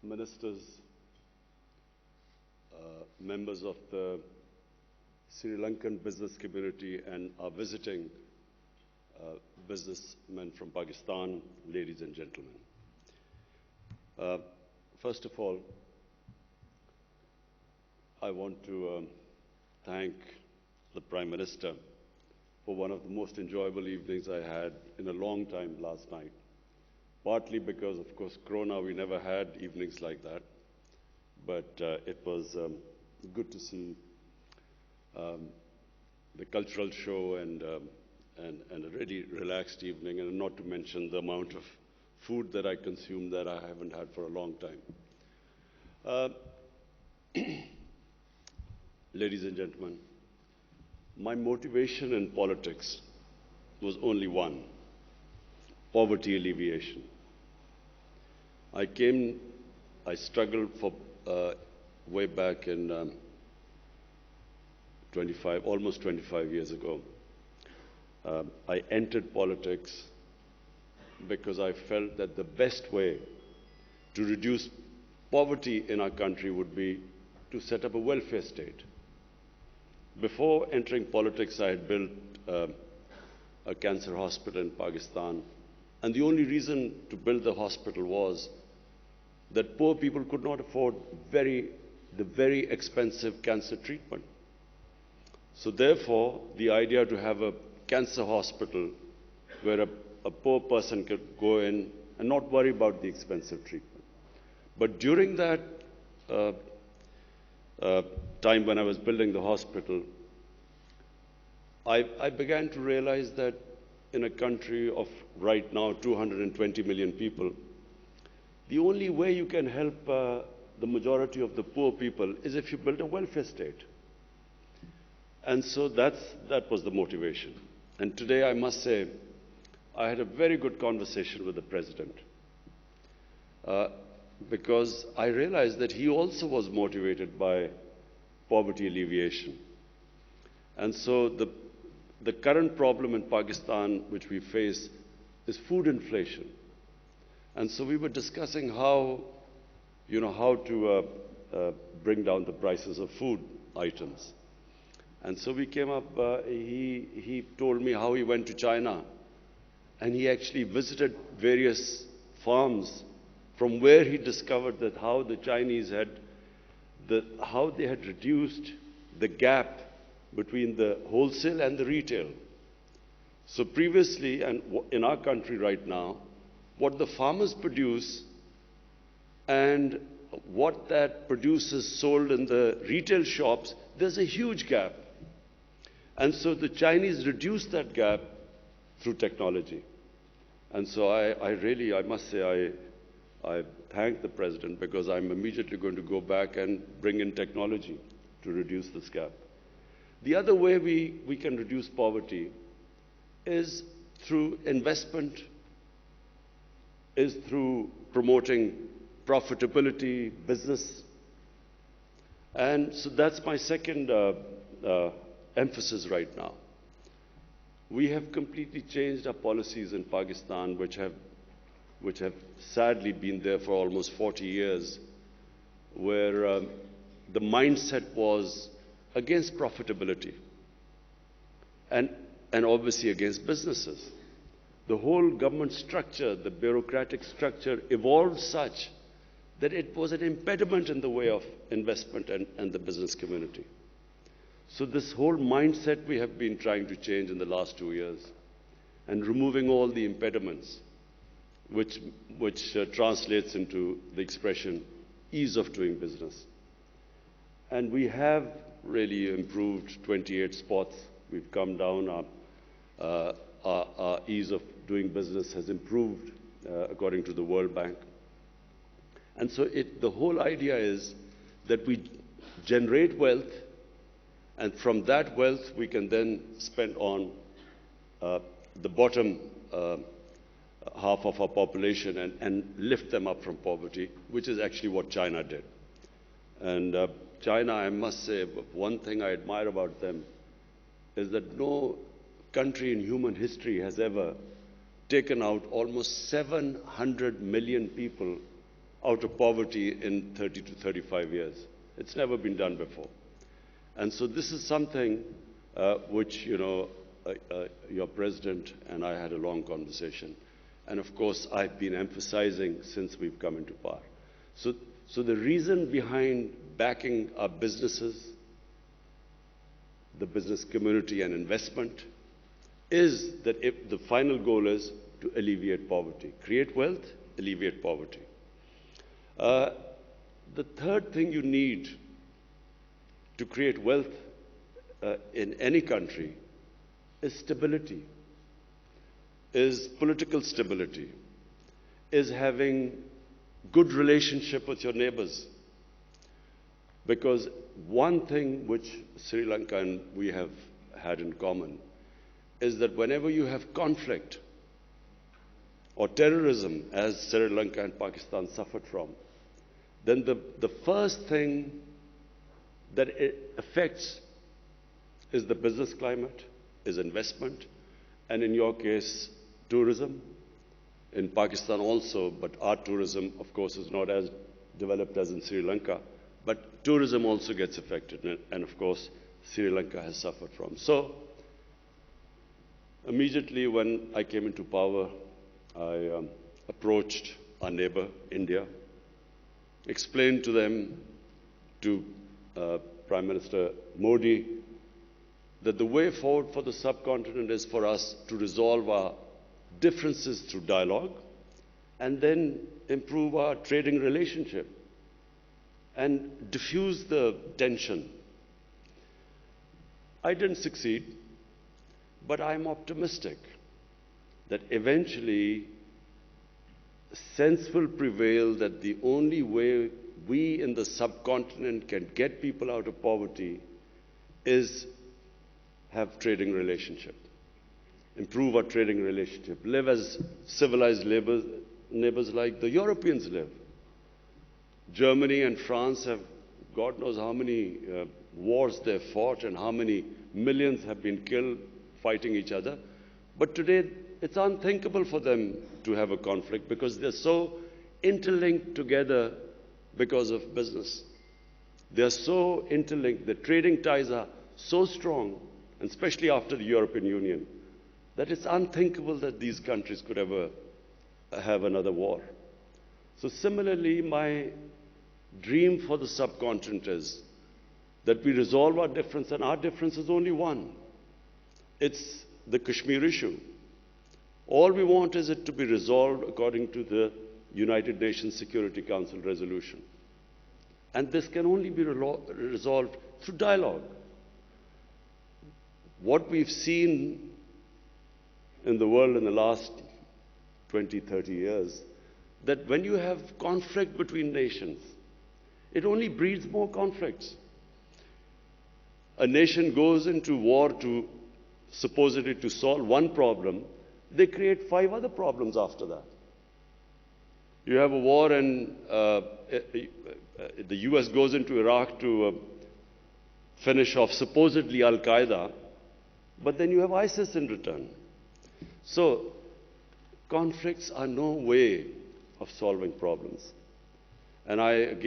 ministers, members of the Sri Lankan business community, and our visiting businessmen from Pakistan, ladies and gentlemen. First of all, I want to thank the Prime Minister for one of the most enjoyable evenings I had in a long time last night. Partly because, of course, Corona, we never had evenings like that. But it was good to see the cultural show and a really relaxed evening, and not to mention the amount of food that I consumed that I haven't had for a long time. Ladies and gentlemen, my motivation in politics was only one: poverty alleviation. I struggled for way back in almost 25 years ago. I entered politics because I felt that the best way to reduce poverty in our country would be to set up a welfare state. Before entering politics, I had built a cancer hospital in Pakistan, and the only reason to build the hospital was that poor people could not afford the very expensive cancer treatment. So therefore, the idea to have a cancer hospital where a poor person could go in and not worry about the expensive treatment. But during that time when I was building the hospital, I began to realize that in a country of right now 220 million people, the only way you can help the majority of the poor people is if you build a welfare state. And so that was the motivation. And today, I must say, I had a very good conversation with the President because I realized that he also was motivated by poverty alleviation. And so the current problem in Pakistan which we face is food inflation. And so we were discussing how to bring down the prices of food items. And so we came up, he told me how he went to China, and he actually visited various farms from where he discovered that how the Chinese how they had reduced the gap between the wholesale and the retail. So previously, and in our country right now, what the farmers produce and what that produce is sold in the retail shops, there's a huge gap. And so the Chinese reduced that gap through technology. And so I must say, I thank the President, because I'm immediately going to go back and bring in technology to reduce this gap. The other way we can reduce poverty is through investment, is through promoting profitability, business. And so that's my second emphasis right now. We have completely changed our policies in Pakistan, which have sadly been there for almost 40 years, where the mindset was against profitability and obviously against businesses. The whole government structure, the bureaucratic structure, evolved such that it was an impediment in the way of investment and the business community. So this whole mindset we have been trying to change in the last 2 years, and removing all the impediments, which translates into the expression ease of doing business. And we have really improved 28 spots. We've come down. Our ease of doing business has improved according to the World Bank. And so the whole idea is that we generate wealth, and from that wealth we can then spend on the bottom half of our population and lift them up from poverty, which is actually what China did. And China, I must say, one thing I admire about them is that no country in human history has ever taken out almost 700 million people out of poverty in 30 to 35 years. It's never been done before. And so this is something which, your president and I had a long conversation. And of course, I've been emphasizing since we've come into power. So the reason behind backing our businesses, the business community and investment, is that if the final goal is to alleviate poverty, create wealth, alleviate poverty. The third thing you need to create wealth in any country is stability, is political stability, is having good relationship with your neighbors. Because one thing which Sri Lanka and we have had in common is that whenever you have conflict or terrorism, as Sri Lanka and Pakistan suffered from, then the first thing that it affects is the business climate, is investment, and in your case, tourism. In Pakistan also, but our tourism, of course, is not as developed as in Sri Lanka, but tourism also gets affected, and of course, Sri Lanka has suffered from. So, immediately when I came into power, I approached our neighbor, India, explained to them, to Prime Minister Modi, that the way forward for the subcontinent is for us to resolve our differences through dialogue and then improve our trading relationship and diffuse the tension. I didn't succeed, but I'm optimistic that eventually sense will prevail that the only way we in the subcontinent can get people out of poverty is have trading relationship, improve our trading relationship, live as civilized neighbors like the Europeans live. Germany and France have, God knows how many wars they've fought and how many millions have been killed fighting each other. But today, it's unthinkable for them to have a conflict because they're so interlinked together because of business. They're so interlinked, the trading ties are so strong, and especially after the European Union, that it's unthinkable that these countries could ever have another war. So similarly, my dream for the subcontinent is that we resolve our difference, and our difference is only one. It's the Kashmir issue. All we want is it to be resolved according to the United Nations Security Council resolution. And this can only be resolved through dialogue. What we've seen in the world in the last 20, 30 years, that when you have conflict between nations, it only breeds more conflicts. A nation goes into war to supposedly to solve one problem, they create 5 other problems after that. You have a war and the US goes into Iraq to finish off supposedly Al-Qaeda, but then you have ISIS in return. So conflicts are no way of solving problems. And I again